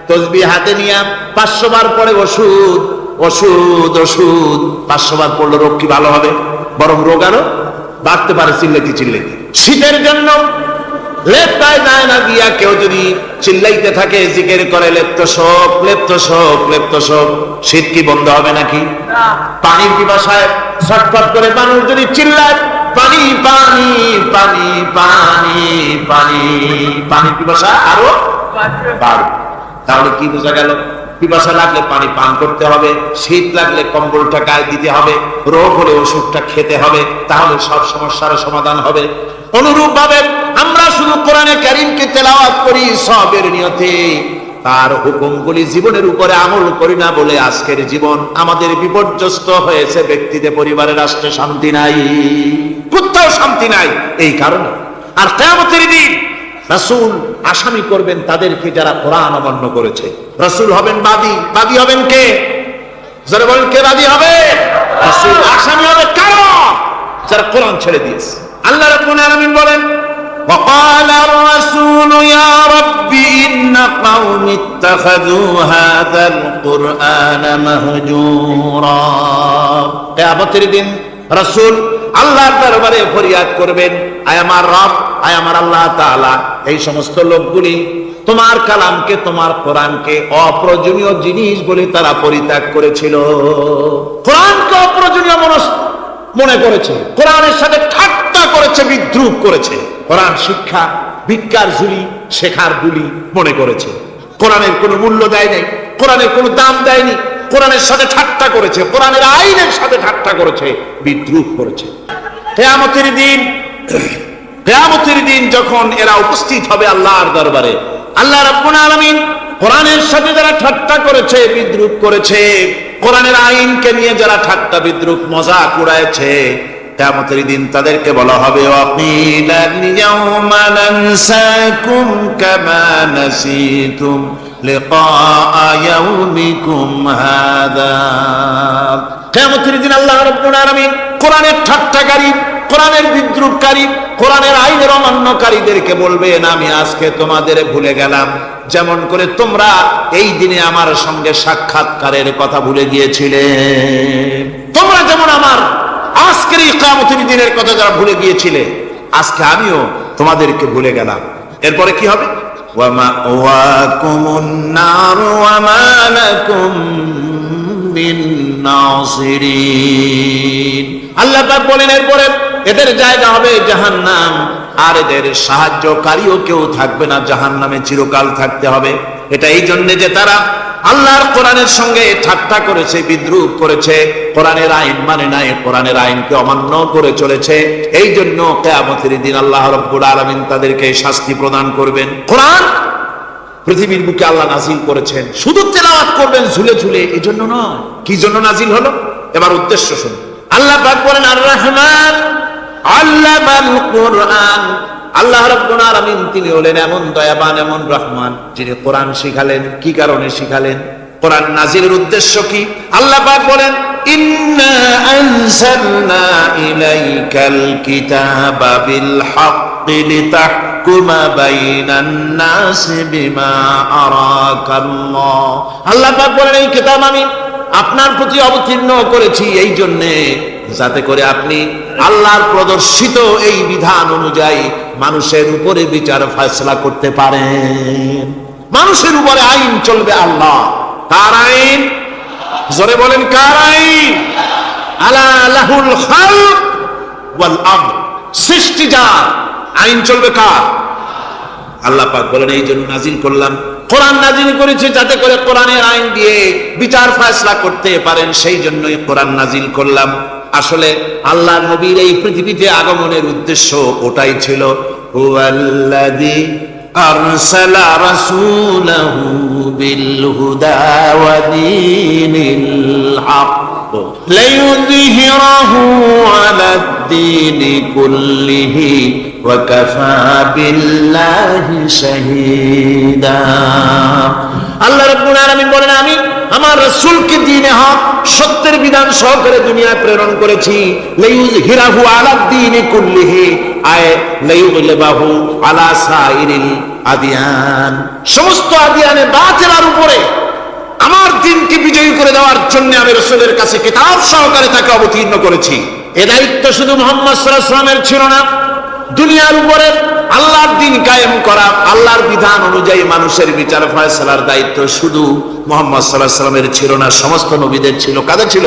তসবিহ হাতে নিয়ে 500 বার পরে ওষুধ ওষুধ ওষুধ 500 বার পড়লে রোগ কি ভালো হবে? বরং রোগ আরো বাড়তে পারে চিল্লাইতে চিল্লাইতে। শীতের জন্য লেপটায় যায় না দিয়া কেউ যদি চিল্লাইতে থাকে, জিকির করে লেপ্ত শোক লেপ্ত শোক লেপ্ত শোক, শীত কি বন্ধ হবে নাকি? পানির পিপাসায় ছটফট করে মানুষ যদি চিল্লায় পানি পানি পানি পানি পানি, পানির পিপাসা আরো বাড়বে। তাহলে কি বোঝা গেল? পিপাসা লাগলে পানি পান করতে হবে, শীত লাগলে কম্বলটা গায়ে দিতে হবে, রোগ হলে ওষুধটা খেতে হবে, তাহলে সব সমস্যার সমাধান হবে। অনুরূপ ভাবে আমরা শুধু কোরআনে কারীমকে তেলাওয়াত করি সওয়াবের নিয়তে, তার হুকুমগুলি জীবনের উপরে আমল করি না বলে আজকের জীবন আমাদের বিপর্যস্ত হয়েছে। ব্যক্তিতে, পরিবারে, রাষ্ট্রে শান্তি নাই, কোথাও শান্তি নাই এই কারণে। আর কিয়ামতের দিন রাসূল আসামি করবেন তাদেরকে যারা কোরআন অমান্য করেছে। রাসূল হবেন বাদী। বাদী হবেন কে? যারা বলেন কে বাদী হবে? রাসূল। আসামি হবে কারা? যারা কোরআন ছেড়ে দিয়েছে। আল্লাহ রাব্বুল আলামিন বলেন, وقال الرسول يا رب إن قوم اتخذوا هذا القرآن مهجورا কিয়ামতের দিন রাসূল আল্লাহর দরবারে ফরিয়াদ করবেন, আয় আমার রব, আয় আমার আল্লাহ তাআলা, এই সমস্ত লোকগুলি তোমার কালামকে, তোমার কোরআনকে অপ্রয়োজনীয় জিনিস বলে তারা পরিত্যাগ করেছিল। কোরআনকে অপ্রয়োজনীয় মনে করেছে, কোরআনের সাথে ঠাট্টা করেছে, বিদ্রুপ করেছে, কোরআন শিক্ষা ভিক্ষার ঝুলি, শেখার গুলি মনে করেছে, কোরআনের কোনো মূল্য দেয় নাই, কোরআনের কোনো দাম দেয়নি, কোরআনের সাথে ঠাট্টা করেছে, কোরআনের আইনের সাথে ঠাট্টা করেছে, বিদ্রুপ করেছে। কিয়ামতের দিন যখন এরা উপস্থিত হবে আল্লাহর দরবারে, আল্লাহ রাব্বুল আলামিন কোরআনের সাথে যারা ঠাট্টা করেছে, বিদ্রুপ করেছে, কোরআনের আইনকে নিয়ে যারা ঠাট্টা বিদ্রুপ মজাক উড়াইছে, কিয়ামতের দিন তাদেরকে বলা হবে ওয়াকিলাল ইয়াউমা নানসাকুম কামা নাসিতুম লিকা ইয়াউমিকুম হাদা। কিয়ামতের দিন আল্লাহ রাব্বুল আলামিন কোরআনের ঠাট্টাকারী, কোরআনের বিদ্রুপকারী, কোরআনের আইনের অমান্যকারীদেরকে বলবেন আমি আজকে তোমাদের ভুলে গেলাম, যেমন করে তোমরা এই দিনে আমার সঙ্গে সাক্ষাৎকারের কথা ভুলে গিয়েছিলে। তোমরা যেমন আমার আজকের এই কিয়ামতের দিনের কথা যারা ভুলে গিয়েছিলে, আজকে আমিও তোমাদেরকে ভুলে গেলাম। এরপরে কি হবে? ওয়া মাওয়াকুমুন নার ওয়া মা লাকুম মিন নাসিরিন। আল্লাহ পাক বলেন এরপরে এদের জায়গা হবে জাহান্নাম, আর এদের সাহায্যকারীও কেউ থাকবে না, জাহান্নামে চিরকাল থাকতে হবে। এটা এই জন্য যে তারা আল্লাহর কোরআনের সঙ্গে ঠাট্টা করেছে, বিদ্রুপ করেছে, কোরআনের আইন মানে নাই, কোরআনের আইনকে অমান্য করে চলেছে। এই জন্য কিয়ামতের দিন আল্লাহ রাব্বুল আলামিন তাদেরকে শাস্তি প্রদান করবেন। কোরআন পৃথিবীর বুকে আল্লাহ নাজিল করেছেন, শুধু তেলাওয়াত করবেন ঝুলে ঝুলে, এই জন্য নয়। কি জন্য নাজিল হলো? এবার উদ্দেশ্য শুনুন। আল্লাহ পাক বলেন আর রহমান আল্লামাল কোরআন। আল্লাহ রাব্বুল আলামিন তিনি হলেন এমন দয়াবান, এমন রহমান, যিনি কোরআন শিখালেন। কি কারণে শিখালেন? কোরআন নাজিলের উদ্দেশ্য কি? আল্লাহ পাক বলেন ইন্না আনজালনা ইলাইকাল কিতাবা বিল হাক্কি লিতাহকুমা বাইনান নাসি বিমা আরাকাল্লাহ। আল্লাহ পাক বলেন এই কিতাব আমি আপনার প্রতি অবতীর্ণ করেছি এই জন্যে যাতে করে আপনি আল্লাহর প্রদর্শিত এই বিধান অনুযায়ী মানুষের উপরে বিচার ফয়সালা করতে পারেন। মানুষের উপরে আইন চলবে আল্লাহ। কার আইন? জোরে বলেন কার আইন? আলা লাহুল খালক ওয়াল আমর। সৃষ্টি যার, আইন চলবে কার? আল্লাহ পাক বলেন এই জন্য নাজিল করলাম, কোরআন নাজিল করেছে যাতে করে কোরআনের আইন দিয়ে বিচার ফয়সালা করতে পারেন, সেই জন্যই কোরআন নাজিল করলাম। আসলে আল্লাহ নবীর এই পৃথিবীতে আগমনের উদ্দেশ্য ওটাই ছিল। হুয়াল্লাযী আরসালা রাসূলাহু বিল হুদা ওয়া দীনিল হক লিইয়ুযহিরাহু আলাদ দীনি কুল্লিহি ওয়া কাফা বিল্লাহি শাহীদা। আল্লাহ রাব্বুল আলামিন বলেন আমি আমার রাসূলকে দ্বীনে হক, সত্যের বিধান সহকারে দুনিয়ায় প্রেরণ করেছি। লিইয়ুযহিরাহু আলাদ দীনি কুল্লিহি, আয় লিইয়ুগলিবাহু আলা সাইরিল আদিয়ান। সমস্ত আদিয়ানে বাতিলের উপরে আমার দ্বীনকে বিজয়ী করে দেওয়ার জন্য আমি রাসূলের কাছে কিতাব সহকারে তাকে অবতীর্ণ করেছি। এ দায়িত্ব শুধু মুহাম্মদ সাল্লাল্লাহু আলাইহি ওয়াসাল্লামের ছিল না, দুনিয়ার উপরে আল্লাহর দ্বীন কায়েম করা, আল্লাহর বিধান অনুযায়ী মানুষের বিচার ফয়সালার দায়িত্ব শুধু মুহাম্মদ সাল্লাল্লাহু আলাইহি ওয়াসাল্লামের ছিল না, সমস্ত নবীদের ছিল। কাদের ছিল?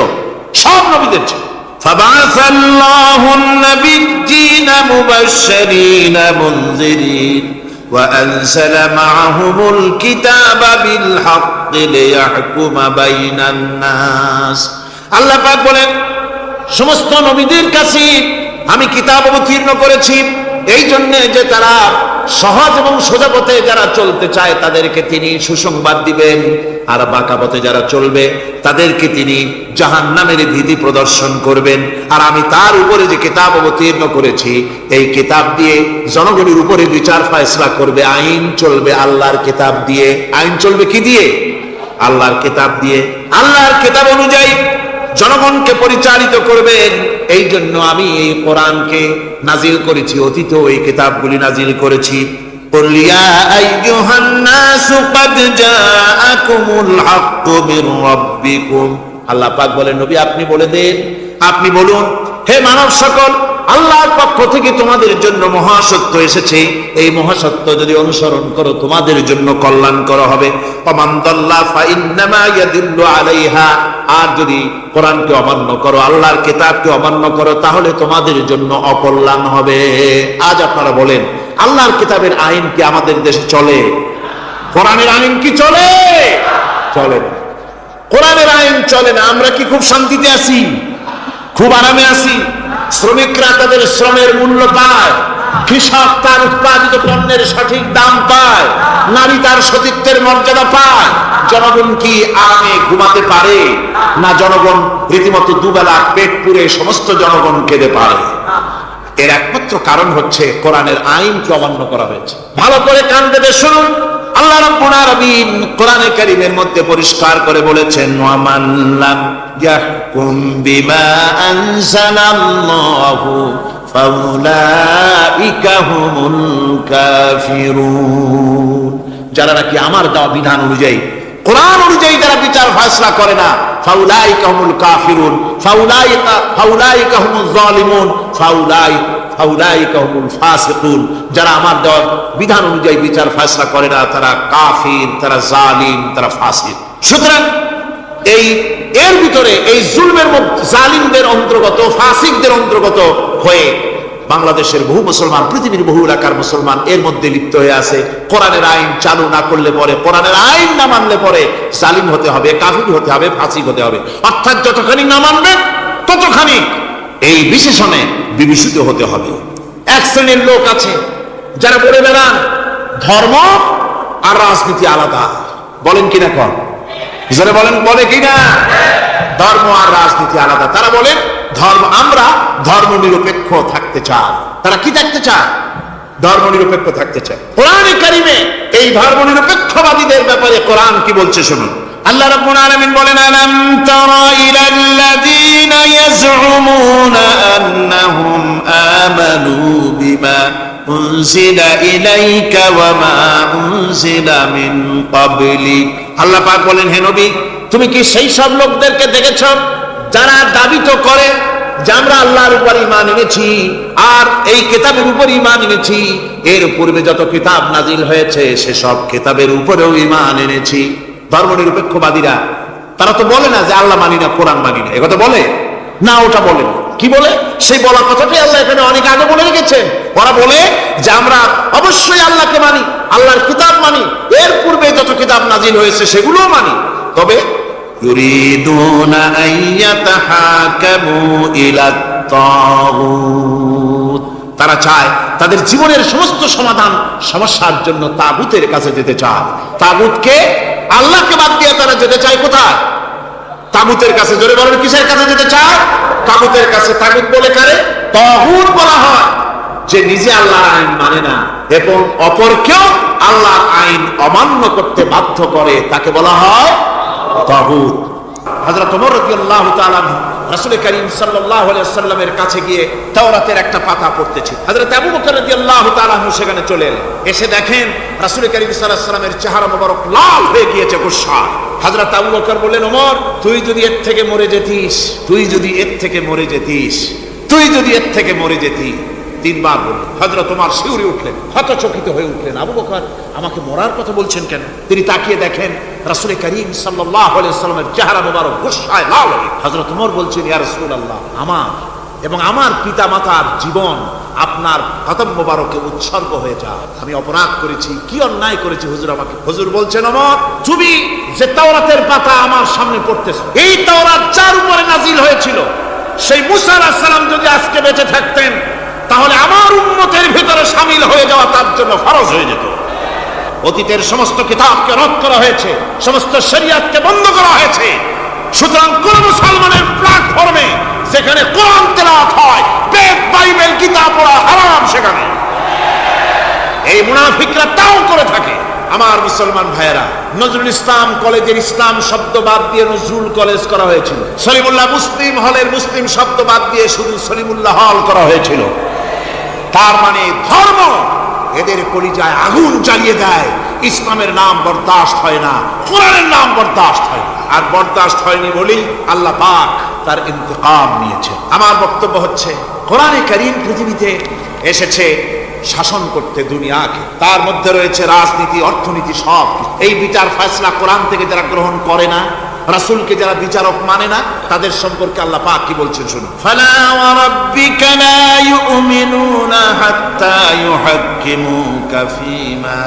সব নবীদের ছিল। ফাবাসাল্লাহু আন-নাবিয়্যিনা মুবাশশিরিনা মুনযিরিন ওয়া আনজালা মা'আহুমুল কিতাবা বিল হাক্কি লিয়াহকুমা বাইনান নাস। আল্লাহ পাক বলেন সমস্ত নবীদের কাছে আমি কিতাব অবতীর্ণ করেছি এই জন্য যে তারা সহজ এবং সোজা পথে যারা চলতে চায় তাদেরকে তিনি সুসংবাদ দিবেন, আর বাঁকা পথে যারা চলবে তাদেরকে তিনি জাহান্নামের ভীতি প্রদর্শন করবেন। আর আমি তার উপরে যে কিতাব অবতীর্ণ করেছি এই কিতাব দিয়ে জনগণের উপরে বিচার ফয়সালা করবে, আইন চলবে আল্লাহর কিতাব দিয়ে। আইন চলবে কি দিয়ে? আল্লাহর কিতাব দিয়ে। আল্লাহর কিতাব অনুযায়ী জনগণকে পরিচালিত করবেন। এই জন্য আমি এই কোরআনকে নাজিল করেছি, অতীতেও এই কিতাবগুলি নাজিল করেছি। قل يا أيها الناس قد جاءكم الحق من ربكم। আল্লাহ পাক বলেন, নবী আপনি বলে দেন, আপনি বলুন, হে মানব সকল, আল্লাহর পক্ষ থেকে তোমাদের জন্য মহাসত্য এসেছে। এই মহাসত্য যদি অনুসরণ করো তোমাদের জন্য কল্যাণকর হবে। ওমান দাল্লা ফাইন্নামা ইয়াদিল্লু আলাইহা। আর যদি কোরআনকে অমান্য করো, আল্লাহর কিতাবকে অমান্য করো, তাহলে তোমাদের জন্য অকল্যাণ হবে। আজ আপনারা বলেন, আল্লাহর কিতাবের আইন কি আমাদের দেশে চলে? কোরআনের আইন কি চলে? চলে না। কোরআনের আইন চলে না। আমরা কি খুব শান্তিতে আছি? খুব আরামে আছি? শ্রমিকরা তাদের শ্রমের মূল্য পায়, কৃষক তার উৎপাদিত পণ্যের সঠিক দাম পায়, নারী তার সতীত্বের মর্যাদা পায়। জনগণ কি আরামে ঘুমাতে পারে? না, জনগণ রীতিমতো দুবেলা পেট পুরে সমস্ত জনগণ খেতে পারে। এর একমাত্র কারণ হচ্ছে কোরআনের আইনকে অমান্য করা হয়েছে। ভালো করে কান পেতে শুনুন, আল্লাহ রাব্বুল আলামিন কোরআনে কারীমের মধ্যে পরিষ্কার করে বলেছেন, ওয়া মান লাম ইয়াহকুম বিমা আনজালাল্লাহু ফাউলাইকা হুমুল কাফিরুন। যারা নাকি আমার দেওয়া বিধান অনুযায়ী, কোরআন অনুযায়ী যারা বিচার ফয়সালা করে না, ফাউলাইকা হুমুল কাফিরুন, ফাউলাইকা হুমুজ জালিমুন, ফাউলাইকা হুমুল ফাসিকুন। যারা আমার দেওয়া বিধান অনুযায়ী বিচার ফয়সালা করে না, তারা কাফির, তারা জালিম, তারা ফাসিক। সুতরাং এর ভিতরে এই জুলমের মধ্যে জালিমদের অন্তর্গত, ফাসিকদের অন্তর্গত হয়ে বাংলাদেশের বহু মুসলমান, পৃথিবীর বহু এলাকার মুসলমান এর মধ্যে লিপ্ত হয়ে আছে। কোরআনের আইন চালু না করলে পরে, কোরআনের আইন না মানলে পরে জালিম হতে হবে, কাফির হতে হবে, ফাসিক হতে হবে। অর্থাৎ যতখানি না মানবে ততখানি এই বিশেষণে বিভূষিত হতে হবে। এক শ্রেণীর লোক আছে যারা বলে বেড়ান ধর্ম আর রাজনীতি আলাদা। বলেন কিনা? কর যারা বলেন, বলে কিনা ধর্ম আর রাজনীতি আলাদা। তারা বলেন আমরা ধর্ম নিরপেক্ষ থাকতে চাই। তারা কি থাকতে চায়? ধর্ম নিরপেক্ষ থাকতে চায়। কোরআনে কারিমে এই ধর্ম নিরপেক্ষবাদীদের ব্যাপারে কোরআন কি বলছে শুনুন। আল্লাহ রাব্বুল আলামিন বলেন, আলাম তারা ইলাল্লাযীনা ইয়াজউমুনা আন্নাহুম আমানু বিমা উনজিলা ইলাইকা ওয়া মা উনজিলা মিন ক্বাবলিক। আল্লাহ পাক বলেন, হে নবী, তুমি কি সেই সব লোকদেরকে দেখেছ যারা দাবি তো করে যে আমরা আল্লাহর উপর ঈমান এনেছি আর এই কিতাবের উপর ঈমান এনেছি, এর পূর্বে যত কিতাব নাজিল হয়েছে সেসব কিতাবের উপরেও ঈমান এনেছি। ধর্ম নিরপেক্ষবাদীরা তারা তো বলে না যে আল্লাহ মানি না, কোরআন মানি না, একথা বলে না। ওটা বলে কি বলে? সেই বলা কথাটাই আল্লাহ এখানে অনেক আগে বলে রেখেছেন। ওরা বলে যে আমরা অবশ্যই আল্লাহকে মানি, আল্লাহর কিতাব মানি, এর পূর্বে যত কিতাব নাজিল হয়েছে সেগুলোও মানি। তবে ইউরিদুনা আইয়াতাহাকামু ইলাত তাগুত, তারা চায় তাদের জীবনের সমস্ত সমাধান সমস্যার জন্য তাগুতের কাছে যেতে চায়। তাগুতকে, আল্লাহকে বাদ দিয়ে তারা যেতে চায় কোথায়? তাগুতের কাছে। জোরে বলেন, কিসের কাছে যেতে চায়? তাগুতের কাছে। তাগুত বলে কারে? তাগুত বলা হয় যে নিজে আল্লাহর আইন মানে না এবং অপরকেও আল্লাহর আইন অমান্য করতে বাধ্য করে, তাকে বলা হয় তাগুত। হযরত ওমর রাদিয়াল্লাহু তাআলা রাসূল করিম সাল্লাল্লাহু আলাইহি ওয়াসাল্লামের কাছে গিয়ে তাওরাতের একটা পাতা পড়তেছে। হযরত আবু বকর রাদিয়াল্লাহু তাআলা সেখানে চলে এলেন। এসে দেখেন রাসূল করিম সাল্লাল্লাহু আলাইহি ওয়াসাল্লামের চেহারা মোবারক লাল হয়ে গিয়েছে গুসা। হযরত আবু বকর বললেন, ওমর, তুই যদি এর থেকে মরে যেতিস, তুই যদি এর থেকে মরে যেতিস, তুই যদি এর থেকে মরে যেতি। তিনবার বললেন। হযরত ওমর শিউরে উঠলেন, হতচকিত হয়ে উঠলেন। আবু বকর আমাকে মরার কথা বলছেন কেন? তিনি তাকিয়ে দেখেন রাসূল করিম সাল্লাল্লাহু আলাইহি ওয়াসাল্লামের চেহারা মোবারক গুসায় লাল হয়ে। হযরত ওমর বলছেন, ইয়া রাসূলুল্লাহ, আমার এবং আমার পিতা মাতার জীবন আপনার কদম মোবারকে উৎসর্গ হয়ে যায়। আমি অপরাধ করেছি, কি অন্যায় করেছি হুজুর আমাকে? হুজুর বলছেন, ওমর, তুমি যে তাওরাতের পাতা আমার সামনে পড়তেছো, এই তাওরাত যার উপরে নাজিল হয়েছিল সেই মুসা আলাইহিস সালাম যদি আজকে বেঁচে থাকতেন তাহলে আমার উম্মতের ভিতরে শামিল হয়ে যাওয়া তার জন্য ফরজ হয়ে যেত। অতীতের সমস্ত কিতাবকে রদ করা হয়েছে, সমস্ত শরিয়াতকে বন্ধ করা হয়েছে। সুতরাং কোন মুসলমানের প্ল্যাটফর্মে যেখানে কোরআন তেলাওয়াত হয়, বেদ, বাইবেল, গীতা পড়া হারাম সেখানে। এই মুনাফিকরা তাও করে থাকে। আমার মুসলমান ভাইয়েরা, নজরুল ইসলাম কলেজের ইসলাম শব্দ বাদ দিয়ে নজরুল কলেজ করা হয়েছিল। সলিমুল্লাহ মুসলিম হলের মুসলিম শব্দ বাদ দিয়ে শুধু সলিমুল্লাহ হল করা হয়েছিল। তার মানে ধর্ম এদের কলিজায় আগুন জ্বালিয়ে দেয়। ইসলামের নাম বরদাস্ত হয় না, কোরআনের নাম বরদাস্ত হয় না। আর বরদাস্ত হয়নি বলেই আল্লাহ পাক তার ইন্তেকাম নিয়েছে। আমার বক্তব্য হচ্ছে, কোরআনে কারীম পৃথিবীতে এসেছে শাসন করতে দুনিয়াকে। তার মধ্যে রয়েছে রাজনীতি, অর্থনীতি, সব। এই বিচার ফয়সালা কোরআন থেকে যারা গ্রহণ করে না, রাসূলকে যারা বিচারক মানে না, তাদের সম্পর্কে আল্লাহ পাক কি বলছেন শুনুন। ফালা ওয়া রাব্বিকা লা ইউমিনুনা হাত্তা ইউহাক্কিমুকা ফীমা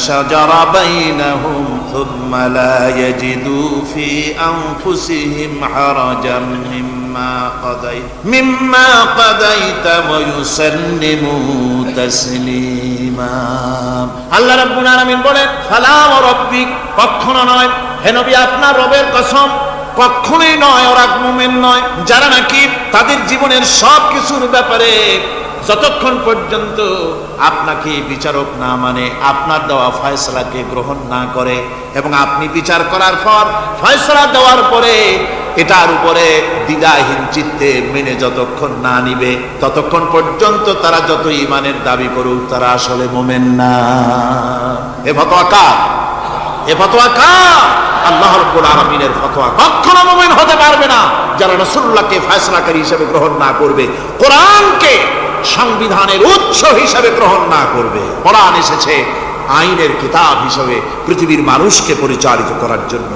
শাজারা বাইনাহুম থুম্মা লা ইয়াজিদু ফী আনফুসিহিম হারাজাম মিম্মা কাদাইতা ওয়া ইউসাল্লিমু তাসলিমা। আল্লাহ রাব্বুল আলামিন বলেন, ফালা ওয়া রাব্বিক, কখনো নয় হে নবী, আপনার রবের কসম, কখনোই নয়, ওরা মুমিন নয় যারা নাকি তাদের জীবনের সব কিছুর ব্যাপারে যতক্ষণ পর্যন্ত আপনাকে বিচারক না মানে, আপনার দেওয়া ফয়সালাকে গ্রহণ না করে, এবং আপনি বিচার করার পর ফয়সালা দেওয়ার পরে এটার উপরে দ্বিধাহীন চিত্তে মেনে যতক্ষণ না নিবে, ততক্ষণ পর্যন্ত তারা যত ঈমানের দাবি করুক, তারা আসলে মুমিন না। এ ফতোয়া কার? এ ফতোয়া কার? আল্লাহ রাব্বুল আলামিনের ফতোয়া। কখনো মুমিন হতে পারবে না যারা রাসূলুল্লাহকে ফয়সালাকারী হিসেবে গ্রহণ না করবে, কোরআনকে সংবিধানের উৎস হিসেবে গ্রহণ না করবে। কোরআন এসেছে আইনের কিতাব হিসেবে পৃথিবীর মানুষকে পরিচালিত করার জন্য।